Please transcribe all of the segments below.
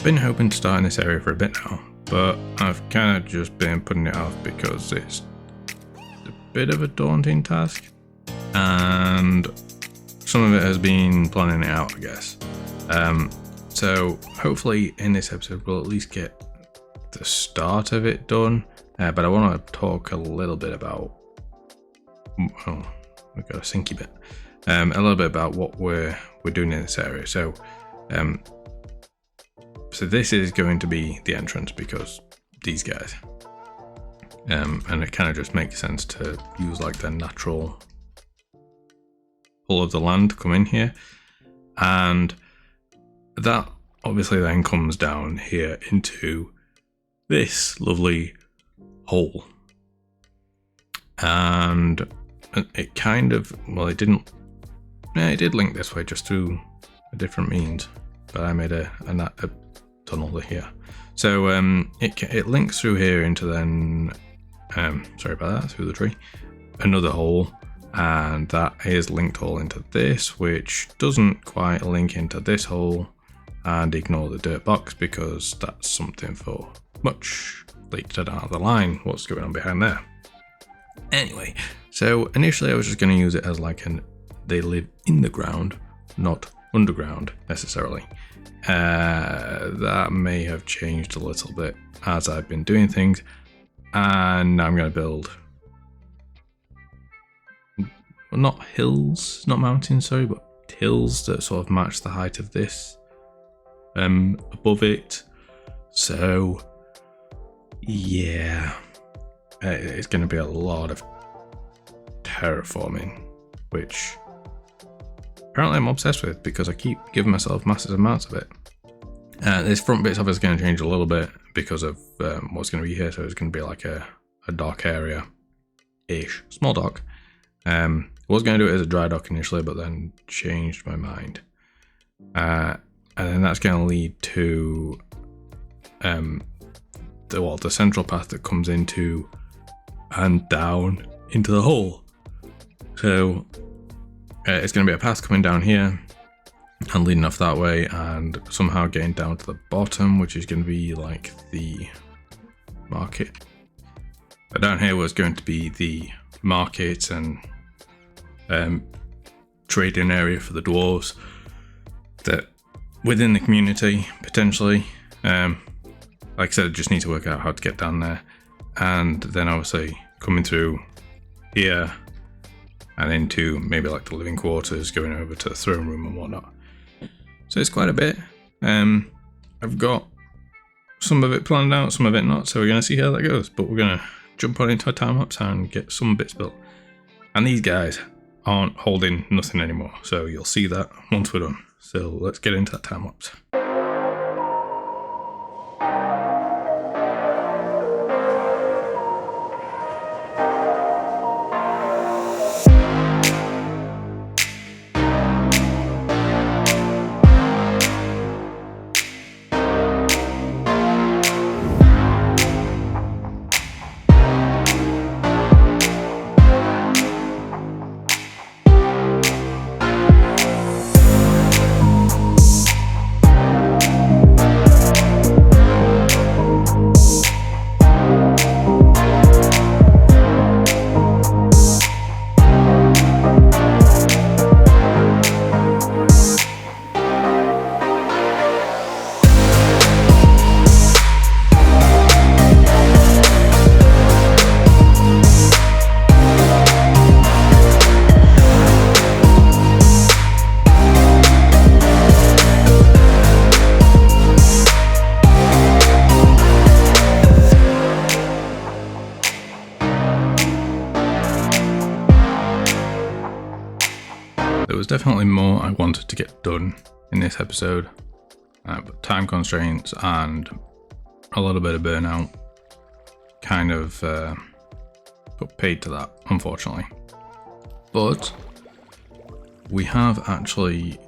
been hoping to start in this area for a bit now, but I've kind of just been putting it off because it's a bit of a daunting task, and some of it has been planning it out, I guess. So hopefully in this episode we'll at least get the start of it done, but I want to talk a little bit about, oh, we've got a sinky bit, a little bit about what we're doing in this area. So this is going to be the entrance because these guys, and it kind of just makes sense to use like the natural pull of the land to come in here, and that obviously then comes down here into this lovely hole, and it kind of, well, it did link this way just through a different means, but I made a tunnel here. So it links through here into then, sorry about that, through the tree, another hole, and that is linked all into this, which doesn't quite link into this hole, and ignore the dirt box because that's something for much later down the line, what's going on behind there. Anyway, so initially I was just going to use it as like they live in the ground, not underground necessarily. That may have changed a little bit as I've been doing things, and now I'm going to build, well, not hills, not mountains, sorry, but hills that sort of match the height of this above it. So yeah, it's going to be a lot of terraforming, which apparently I'm obsessed with because I keep giving myself massive amounts of it. This front bit's obviously going to change a little bit because of what's going to be here. So it's going to be like a dock area-ish, small dock. I was going to do it as a dry dock initially, but then changed my mind. And then that's going to lead to the central path that comes into and down into the hole. So it's going to be a path coming down here and leading off that way, and somehow getting down to the bottom, which is going to be like the market. But down here was going to be the market and trading area for the dwarves that within the community potentially. Like I said, I just need to work out how to get down there, and then obviously coming through here and into maybe like the living quarters, going over to the throne room and whatnot. So it's quite a bit. I've got some of it planned out, some of it not, so we're going to see how that goes, but we're going to jump on into a time lapse and get some bits built. And these guys aren't holding nothing anymore, so you'll see that once we're done. So let's get into that time lapse. There was definitely more I wanted to get done in this episode, but time constraints and a little bit of burnout kind of put paid to that, unfortunately. But we have actually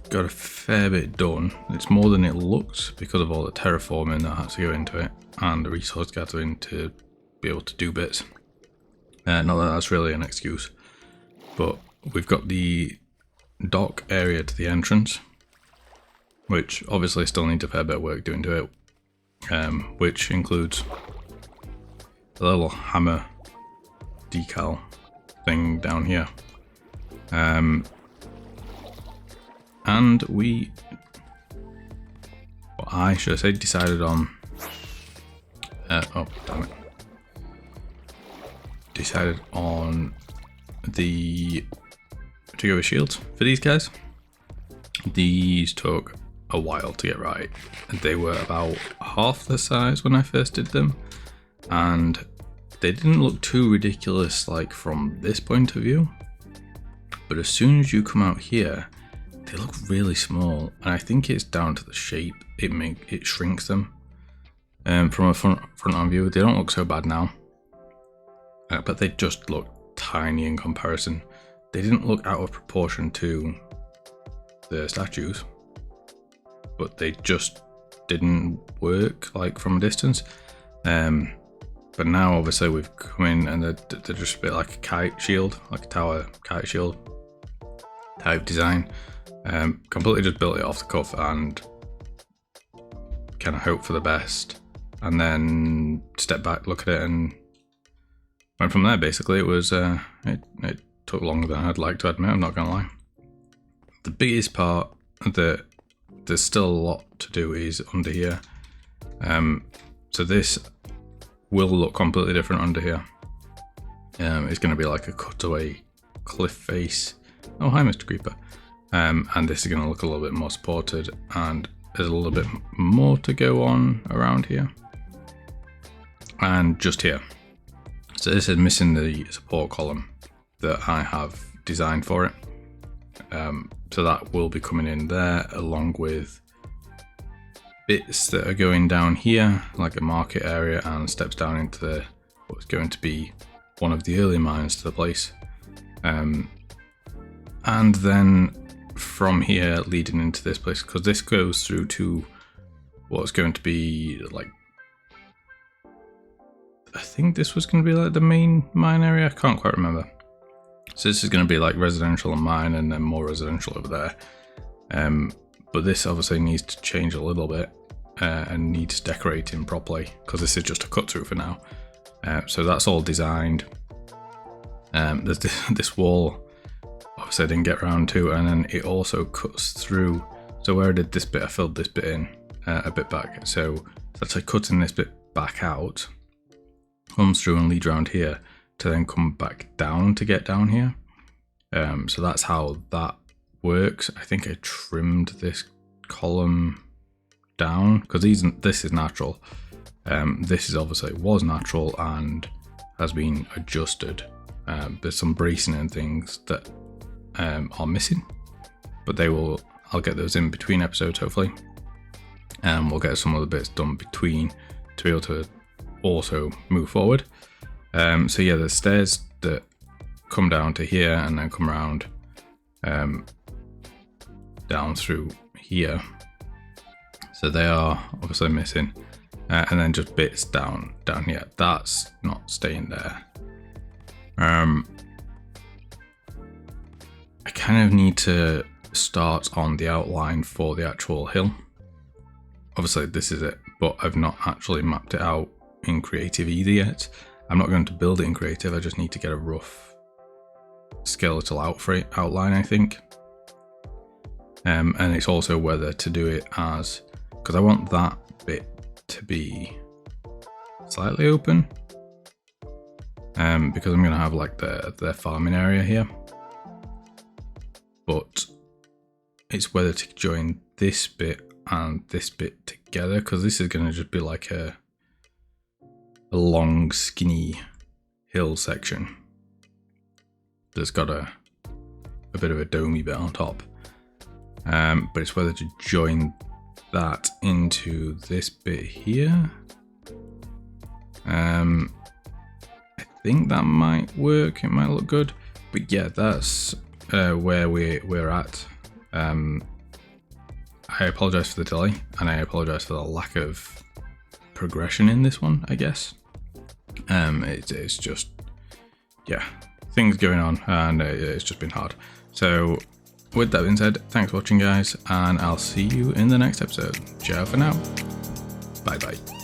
got a fair bit done. It's more than it looks because of all the terraforming that had to go into it and the resource gathering to be able to do bits. Not that that's really an excuse, but we've got the dock area to the entrance, which obviously still needs a fair bit of work doing to it, which includes a little hammer decal thing down here. And we, well, I should say, decided on, oh damn it, decided on the particular shields for these guys. These took a while to get right. They were about half the size when I first did them, and they didn't look too ridiculous like from this point of view, but as soon as you come out here they look really small, and I think it's down to the shape. It shrinks them. From a front on view they don't look so bad now, but they just look tiny in comparison. They didn't look out of proportion to the statues, but they just didn't work like from a distance. But now obviously we've come in and they're just a bit like a kite shield, like a tower kite shield type design. Completely just built it off the cuff and kind of hope for the best, and then step back, look at it, and went from there. Basically, it was it took longer than I'd like to admit, I'm not gonna lie. The biggest part that there's still a lot to do is under here. So this will look completely different under here. It's going to be like a cutaway cliff face. Oh, hi, Mr. Creeper. And this is going to look a little bit more supported, and there's a little bit more to go on around here. And just here. So this is missing the support column that I have designed for it. So that will be coming in there, along with bits that are going down here, like a market area, and steps down into what's going to be one of the early mines to the place. And then from here leading into this place, because this goes through to what's going to be like, I think this was going to be like the main mine area, I can't quite remember. So this is going to be like residential and mine, and then more residential over there. But this obviously needs to change a little bit and needs decorating properly, because this is just a cut through for now. So that's all designed. There's this wall, obviously I didn't get around to, and then it also cuts through. So where I did this bit, I filled this bit in a bit back. So it's actually cutting this bit back out, comes through and leads around here to then come back down to get down here. So that's how that works. I think I trimmed this column down because this is natural. This is obviously was natural and has been adjusted. There's some bracing and things that are missing, but I'll get those in between episodes hopefully, and we'll get some other bits done between to be able to also move forward. So yeah, there's stairs that come down to here and then come around down through here. So they are obviously missing, and then just bits down here. That's not staying there. I kind of need to start on the outline for the actual hill. Obviously this is it, but I've not actually mapped it out in creative either yet. I'm not going to build it in creative, I just need to get a rough skeletal outline, I think. And it's also whether to do it as, because I want that bit to be slightly open, because I'm going to have like their farming area here. But it's whether to join this bit and this bit together, because this is going to just be like a long skinny hill section that's got a bit of a domey bit on top, but it's whether to join that into this bit here. I think that might work, it might look good, but yeah, that's where we're at. I apologize for the delay, and I apologize for the lack of progression in this one, I guess. It's just, yeah, things going on, and it's just been hard. So with that being said, thanks for watching guys, and I'll see you in the next episode. Ciao for now. Bye bye.